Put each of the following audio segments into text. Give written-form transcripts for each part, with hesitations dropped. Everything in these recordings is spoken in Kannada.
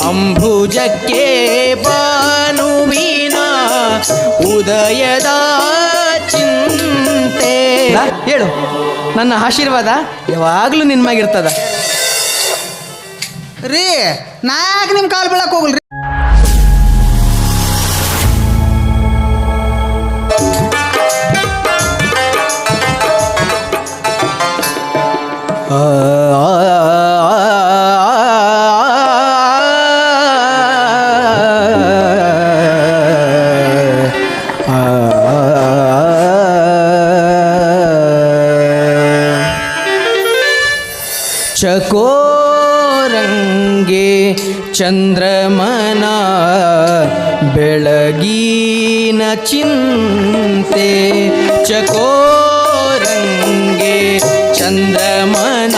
ಅಂಬುಜಕ್ಕೆ ಭಾನುವಿನ ಉದಯದ ಚಿಂತೆ. ಹೇಳು, ನನ್ನ ಆಶೀರ್ವಾದ ಯಾವಾಗಲೂ ನಿನ್ಮಾಗಿರ್ತದ ರೀ. ನಾಯಾಗ ನಿಮ್ಮ ಕಾಲು ಬೀಳಕ್ಕೆ ಹೋಗಲ್ರಿ. ಚಕೋರಂಗೆ ಚಂದ್ರಮನ ಬೆಳಗಿನ ಚಿಂತೆ. ಚಕೋರಂಗೆ ಚಂದ್ರಮನ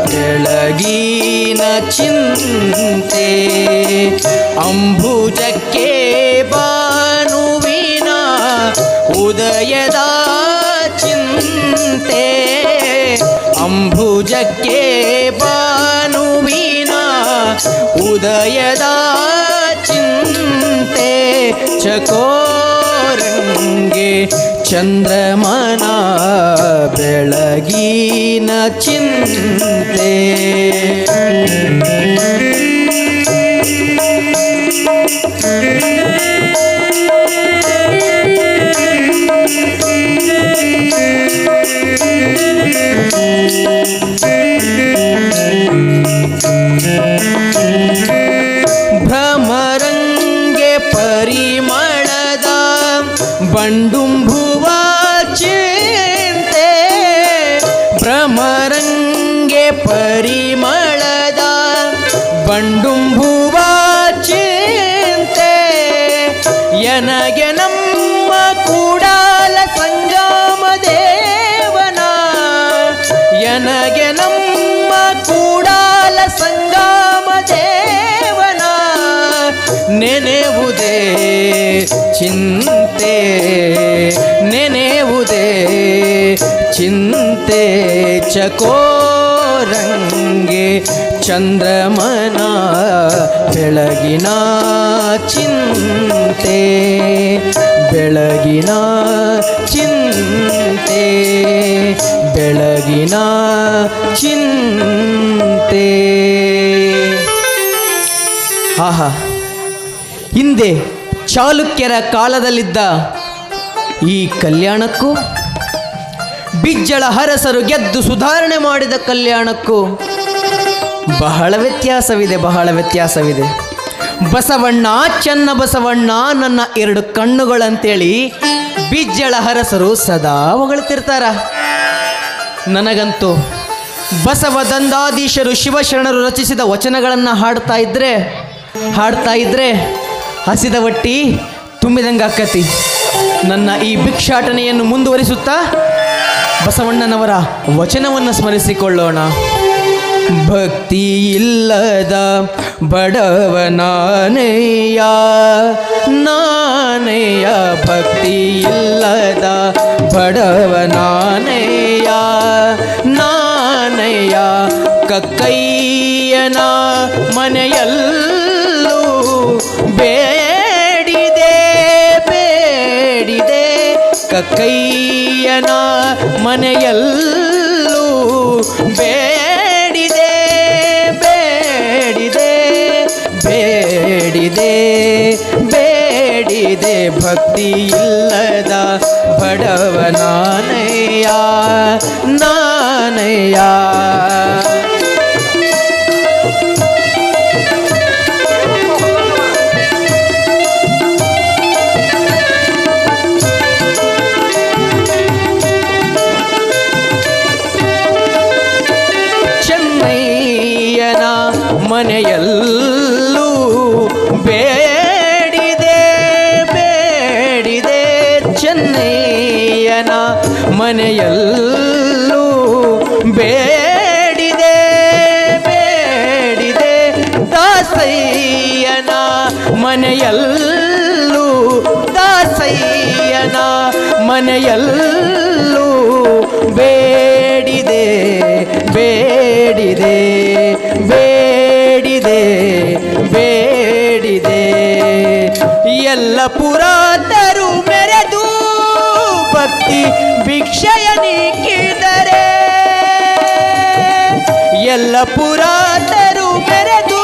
ಬೆಳಗಿನ ಚಿಂತೆ. ಅಂಬುಜಕ್ಕೆ ಭಾನುವಿನ ಉದಯದ ಚಿಂತೆ. ಅಂಬುಜಕ್ಕೆ ಭಾನುವಿನ ಉದಯದ ಚಿಂತೆ. ಚಕೋರಂಗೆ ಚಂದ್ರಮನ ಬೆಳಗಿನ ಚಿಂತೆ. ಭ್ರಮರಂಗೆ ಪರಿಮಳದ ಬಂಡುಂಬುವ ಚಿಂತೆ. ಭ್ರಮರಂಗೆ ಪರಿಮಳದ ಬಂಡುಂಬುವ ಚಿಂತೆ. ಎನಗೆ ನಮ್ಮ ಕೂಡಲ ಸಂಗಮ ದೇವನ. ಎನಗೆ ನಮ್ಮ ಕೂಡಲ ಸಂಗಮ ದೇವನ ನೆನೆವುದೇ ಚಿಂತೆ. ನೆನೆವುದೇ ಚಿಂತೆ. ಚಕೋರಂಗೆ ಚಂದ್ರಮನ ಬೆಳಗಿನ ಚಿಂತೆ. ಬೆಳಗಿನ ಚಿಂತೆ. ಬೆಳಗಿನ ಚಿಂತೆ. ಆಹಾ, ಹಿಂದೆ ಚಾಲುಕ್ಯರ ಕಾಲದಲ್ಲಿದ್ದ ಈ ಕಲ್ಯಾಣಕ್ಕೂ ಬಿಜ್ಜಳ ಅರಸರು ಗೆದ್ದು ಸುಧಾರಣೆ ಮಾಡಿದ ಕಲ್ಯಾಣಕ್ಕೂ ಬಹಳ ವ್ಯತ್ಯಾಸವಿದೆ, ಬಹಳ ವ್ಯತ್ಯಾಸವಿದೆ. ಬಸವಣ್ಣ, ಚೆನ್ನ ಬಸವಣ್ಣ ನನ್ನ ಎರಡು ಕಣ್ಣುಗಳಂತೇಳಿ ಬಿಜ್ಜಳ ಅರಸರು ಸದಾ ಹೊಗಳ್ತಿರ್ತಾರ. ನನಗಂತೂ ಬಸವ ದಂದಾಧೀಶರು ಶಿವಶರಣರು ರಚಿಸಿದ ವಚನಗಳನ್ನು ಹಾಡ್ತಾ ಇದ್ರೆ ಹಸಿದ ಹೊಟ್ಟಿ ತುಂಬಿದಂಗೆ ಆಕ್ಕತಿ. ನನ್ನ ಈ ಭಿಕ್ಷಾಟನೆಯನ್ನು ಮುಂದುವರಿಸುತ್ತಾ ಬಸವಣ್ಣನವರ ವಚನವನ್ನು ಸ್ಮರಿಸಿಕೊಳ್ಳೋಣ. ಭಕ್ತಿ ಇಲ್ಲದ ಬಡವನಾನೆಯ ನಾನೆಯ. ಭಕ್ತಿ ಇಲ್ಲದ ಬಡವನಾನೆಯ ನಾನೆಯ. ಕಕ್ಕಯ್ಯನ ಮನೆಯಲ್ಲೂ ಬೇಡಿದೆ ಬೇಡಿದೆ. ಕಕ್ಕಯ್ಯನ ಮನೆಯಲ್ಲೂ ಬೇಡಿದೆ ಬೇಡಿದೆ ಬೇಡಿದೆ ಬೇಡಿದೆ. ಭಕ್ತಿ ಇಲ್ಲದ ಬಡವನಾನೆಯ ನಾನೆಯ. ಮನೆಯಲ್ಲೂ ಬೇಡಿದೆ ಬೇಡಿದೆ. ಚೆನ್ನಯ್ಯನ ಮನೆಯಲ್ಲೂ ಬೇಡಿದೆ ಬೇಡಿದೆ. ದಾಸಯ್ಯನ ಮನೆಯಲ್ಲೂ ದಾಸಯ್ಯನ ಮನೆಯಲ್ಲೂ ಬೇಡಿದೆ ಬೇಡಿದೆ ಬೇಡಿದೆ ಎಲ್ಲ ಪುರಾತರು ಮೆರೆದು ಭಕ್ತಿ ಭಿಕ್ಷೆಯ ನೀಕಿದರೆ ಎಲ್ಲ ಪುರಾತರು ಮೆರೆದು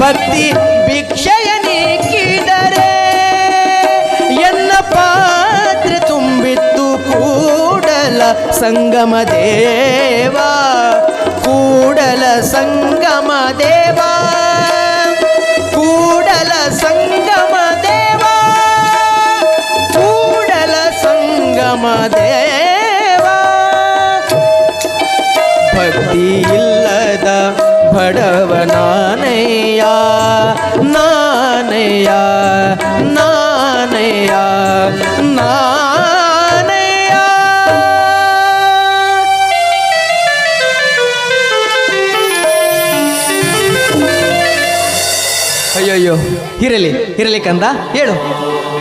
ಭಕ್ತಿ ಭಿಕ್ಷೆಯ ನೀಕಿದರೆ ಎನ್ನ ಪಾತ್ರೆ ತುಂಬಿತ್ತು ಕೂಡಲ ಸಂಗಮ ದೇವ ಕೂಡಲ ಸಂಗಮ ದೇವ ಕೂಡಲ ಸಂಗಮ ದೇವ ಕೂಡಲ ಸಂಗಮ ದೇವ ಭಕ್ತಿ ಇಲ್ಲದ ಬಡವ ನಾನಯ್ಯ ನಾನಯ್ಯ ನಾನಯ್ಯ ನಾನಯ್ಯ. ಅಯ್ಯಯ್ಯೋ ಇರಲಿ ಇರಲಿ ಕಂದ, ಹೇಳು.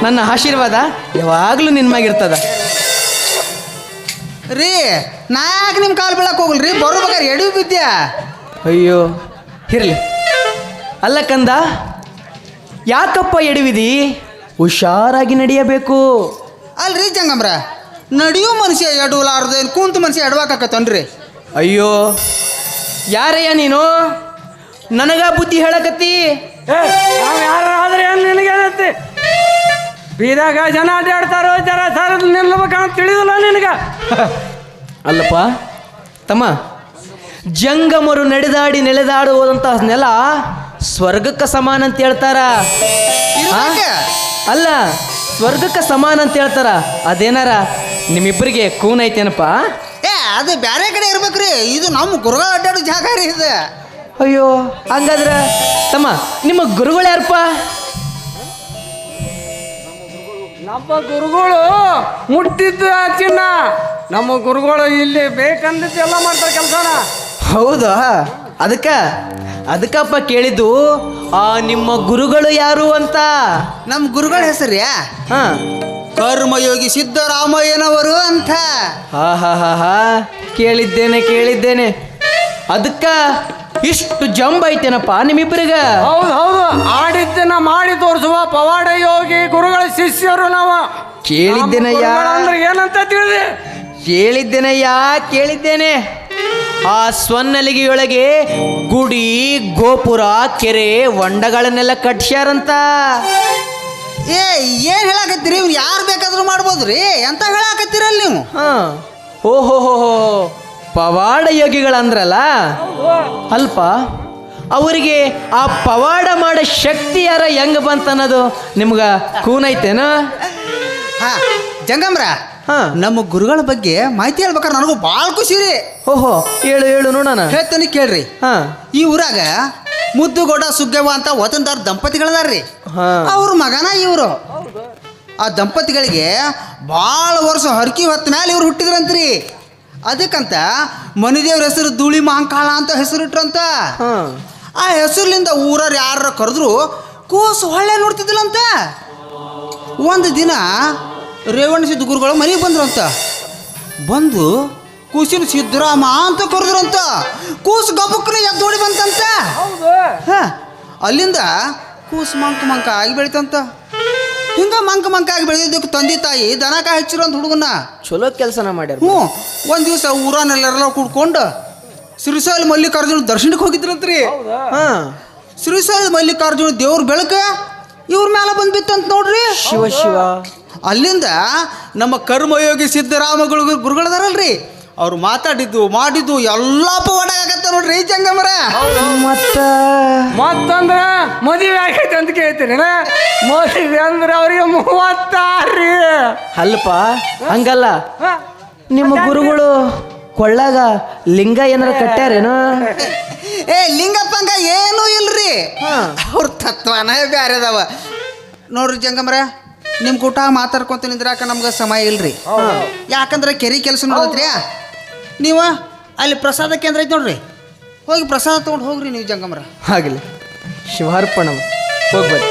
ನನ್ನ ಆಶೀರ್ವಾದ ಯಾವಾಗಲೂ ನಿನ್ಮಾಗಿರ್ತದ. ರೀ ನಾ ಯಾಕೆ ನಿಮ್ಮ ಕಾಲು ಬೀಳಕ್ಕೆ ಹೋಗಲ್ರಿ, ಬರೋಬೇಕಾರೆ ಎಡವಿ ಬಿದ್ದ್ಯಾ. ಅಯ್ಯೋ ಇರಲಿ. ಅಲ್ಲ ಕಂದ, ಯಾಕಪ್ಪ ಎಡವಿದಿ? ಹುಷಾರಾಗಿ ನಡೆಯಬೇಕು. ಅಲ್ರಿ ಜಂಗಮ್ರ, ನಡೆಯೋ ಮನುಷ್ಯ ಎಡವಲಾರ್ದು ಕುಂತ ಮನುಷ್ಯ ಎಡವಾಕತ್ತನ್ರಿ. ಅಯ್ಯೋ ಯಾರಯ್ಯ ನೀನು? ನನಗ ಬುದ್ಧಿ ಹೇಳಕತ್ತಿ? ನಾವು ಯಾರಾದ್ರೆ ಏನು ನಿನಗೇನತ್ತಿ? ಬೀದಾಗ ಜನ ಅಡ್ಡಾಡ್ತಾರೋ, ಜರ ಸರ ನಿಲ್ಲಬೇಕಂತ ತಿಳಿದಿಲ್ಲ ನಿನಗ? ಅಲ್ಲಪ್ಪ ತಮ್ಮ, ಜಂಗಮರು ನಡೆದಾಡಿ ನೆಲೆದಾಡುವುದಂತ ನೆಲ ಸ್ವರ್ಗಕ್ಕೆ ಸಮಾನ ಅಂತ ಹೇಳ್ತಾರ. ಇರ್ಬೇಕ? ಅಲ್ಲ, ಸ್ವರ್ಗಕ್ಕೆ ಸಮಾನ ಅಂತ ಹೇಳ್ತಾರ. ಅದೇನಾರ ನಿಮ್ಮಿಬ್ಬರಿಗೆ ಕೂನ್ ಐತೇನಪ್ಪ? ಅದು ಬೇರೆ ಕಡೆ ಇರ್ಬೇಕ್ರಿ, ಇದು ನಮ್ಮ ಗುರುಗಳು ಅಡ್ಡಾಡೋ ಜಾಗ ರೀ ಇದು. ಅಯ್ಯೋ ಹಂಗಾದ್ರೆ ತಮ್ಮ, ನಿಮ್ಮ ಗುರುಗಳು ಯಾರಪ್ಪ? ನಮ್ಮ ಗುರುಗಳು ಮುಟ್ಟಿದ್ದು ಚಿನ್ನ. ನಮ್ಮ ಗುರುಗಳು ಇಲ್ಲಿ ಬೇಕಂದಿದ್ದು ಎಲ್ಲ ಮಾಡ್ತಾರೆ ಕೆಲಸನ. ಹೌದಾ? ಅದಕ್ಕಪ್ಪ ಕೇಳಿದ್ದು, ಆ ನಿಮ್ಮ ಗುರುಗಳು ಯಾರು ಅಂತ. ನಮ್ಮ ಗುರುಗಳ ಹೆಸರ್ಯಾ ಹಾ, ಕರ್ಮಯೋಗಿ ಸಿದ್ದರಾಮಯ್ಯನವರು ಅಂತ. ಹಾ ಹಾ ಹಾ ಹಾ, ಕೇಳಿದ್ದೇನೆ. ಅದಕ್ಕ ಇಷ್ಟು ಜಂಬ ಐತೇನಪ್ಪ ನಿಮ್ಮಿಬ್ಬರಿಗ? ಹೌದು ಹೌದು, ಆಡಿದ್ದನ್ನ ಮಾಡಿ ತೋರಿಸುವ ಪವಾಡ ಯೋಗಿ ಗುರುಗಳ ಶಿಷ್ಯರು ನಾವು. ಕೇಳಿದ್ದೇನಯ್ಯ, ಅಂದ್ರೆ ಏನಂತ ತಿಳಿದೆ? ಕೇಳಿದ್ದೇನೆ. ಆ ಸ್ವನ್ನಲಿಗೆಯೊಳಗೆ ಗುಡಿ, ಗೋಪುರ, ಕೆರೆ, ಹೊಂಡಗಳನ್ನೆಲ್ಲ ಕಟ್ಸ್ಯಾರಂತ. ಏನ್ ಹೇಳಾಕತ್ತೀರಿ? ಇವ್ರು ಯಾರು ಬೇಕಾದ್ರೂ ಮಾಡ್ಬೋದ್ರಿ, ಎಂತ ಹೇಳಾಕತ್ತೀರಲ್ಲ ನೀವು? ಹಾ, ಓಹೋ ಪವಾಡ ಯೋಗಿಗಳಂದ್ರಲ್ಲ. ಅಲ್ಪ ಅವರಿಗೆ ಆ ಪವಾಡ ಮಾಡೋ ಶಕ್ತಿ ಯಾರ ಹೆಂಗ ಬಂತನ್ನೋದು ನಿಮ್ಗ ಕೂನೈತೇನ? ಹಾ ಜಂಗಮ್ರ, ಹಾ, ನಮ್ಮ ಗುರುಗಳ ಬಗ್ಗೆ ಮಾಹಿತಿ ಹೇಳ್ಬೇಕಾರೆ ನನಗೂ ಭಾಳ ಖುಷಿ ರೀ. ಓಹೋ, ಹೇಳು ನೋಡೋಣ. ಹೇಳ್ತಾನೆ ಕೇಳ್ರಿ. ಹಾ, ಈ ಊರಾಗ ಮುದ್ದುಗೌಡ ಸುಗ್ಗವ್ವ ಅಂತ ವತನದಾರ ದಂಪತಿಗಳದಾರ್ರಿ. ಹಾ, ಅವ್ರ ಮಗನ ಇವರು. ಆ ದಂಪತಿಗಳಿಗೆ ಭಾಳ ವರ್ಷ ಹರಕಿ ಹೊತ್ತ ಮೇಲೆ ಇವ್ರು ಹುಟ್ಟಿದ್ರಂತ್ರಿ. ಅದಕ್ಕಂತ ಮನಿದೇವ್ರ ಹೆಸರು ಧೂಳಿ ಮಹಾಂಕಾಳ ಅಂತ ಹೆಸರಿಟ್ರಂತ. ಹಾ, ಆ ಹೆಸರ್ಲಿಂದ ಊರವ್ರು ಯಾರ ಕರೆದ್ರು ಕೂಸು ಹೊಳ್ಳೆ ನೋಡ್ತಿದ್ದಿಲ್ಲಂತ. ಒಂದು ದಿನ ರೇವಣ ಸಿದ್ಧ ಗುರುಗಳು ಮನೆಗೆ ಬಂದ್ರಂತ. ಬಂದು ಕೂಸಿನ ಸಿದ್ದರಾಮ ಅಂತ ಕರೆದ್ರಂತ. ಕೂಸು ಗಬಕ್ಕನ ಎದ್ದೋಡಿ ಬಂತಂತ. ಹಾ, ಅಲ್ಲಿಂದ ಕೂಸು ಮಂಕ ಆಗಿ ಬೆಳಿತಂತ. ಹಿಂಗ ಮಂಕ ಆಗಿ ಬೆಳೆದಿದ್ದಕ್ಕೆ ತಂದೆ ತಾಯಿ ದನಕಾಯಿ ಹಚ್ಚಿರೋ ಅಂತ ಹುಡುಗನ. ಚಲೋ ಕೆಲಸನ ಮಾಡ್ಯಾರ. ಒಂದು ದಿವಸ ಊರನ್ನೆಲ್ಲ ಕೂಡ್ಕೊಂಡು ಶ್ರೀಶೈಲ ಮಲ್ಲಿಕಾರ್ಜುನ ದರ್ಶನಕ್ಕೆ ಹೋಗಿದ್ರಂತ್ರಿ. ಹಾ, ಶ್ರೀಶೈಲ ಮಲ್ಲಿಕಾರ್ಜುನ ದೇವ್ರ ಬೆಳಕು ಇವ್ರ ಮೇಲೆ ಬಂದ್ಬಿತ್ತಂತ ನೋಡ್ರಿ. ಶಿವ. ಅಲ್ಲಿಂದ ನಮ್ಮ ಕರ್ಮಯೋಗಿ ಸಿದ್ದರಾಮಗಳು ಗುರುಗಳದಾರಲ್ರಿ, ಅವ್ರು ಮಾತಾಡಿದ್ದು ಮಾಡಿದ್ದು ಎಲ್ಲ ಪವಾಡ ಆಗತ್ತ ನೋಡ್ರಿ ಜಂಗಮರ. ಮತ್ತಂದ್ರ ಮದುವೆ ಆಗೈತೆ ಅಂತ ಕೇಳ್ತೀನಿ. ಮದುವೆ ಅಂದ್ರೆ ಅವ್ರಿಗೆ 36. ಅಲ್ಪ ಹಂಗಲ್ಲ, ನಿಮ್ಮ ಗುರುಗಳು ಕೊಳ್ಳಾಗ ಲಿಂಗ ಏನಾರ ಕಟ್ಟ್ಯಾರೇನೋ? ಲಿಂಗಪ್ಪಂಗ ಏನೂ ಇಲ್ರಿ, ಅವ್ರ ತತ್ವನೇ ಬ್ಯಾರೆ ಅದಾವ ನೋಡ್ರಿ ಜಂಗಮರ. ನಿಮ್ಮ ಕೂಟ ಮಾತಾಡ್ಕೊಂತ ನಿಂದ್ರಾಕ ನಮ್ಗೆ ಸಮಯ ಇಲ್ರಿ. ಯಾಕಂದ್ರೆ ಕೆರೆ ಕೆಲಸ ನೋಡತ್ರಿ. ನೀವು ಅಲ್ಲಿ ಪ್ರಸಾದ ಕೇಂದ್ರ ಐತೆ ನೋಡ್ರಿ, ಹೋಗಿ ಪ್ರಸಾದ ತೊಗೊಂಡು ಹೋಗ್ರಿ ನೀವು ಜಂಗಮರ. ಆಗಲಿ, ಶಿವಾರ್ಪಣ. ಹೋಗ್ಬರ್ರಿ.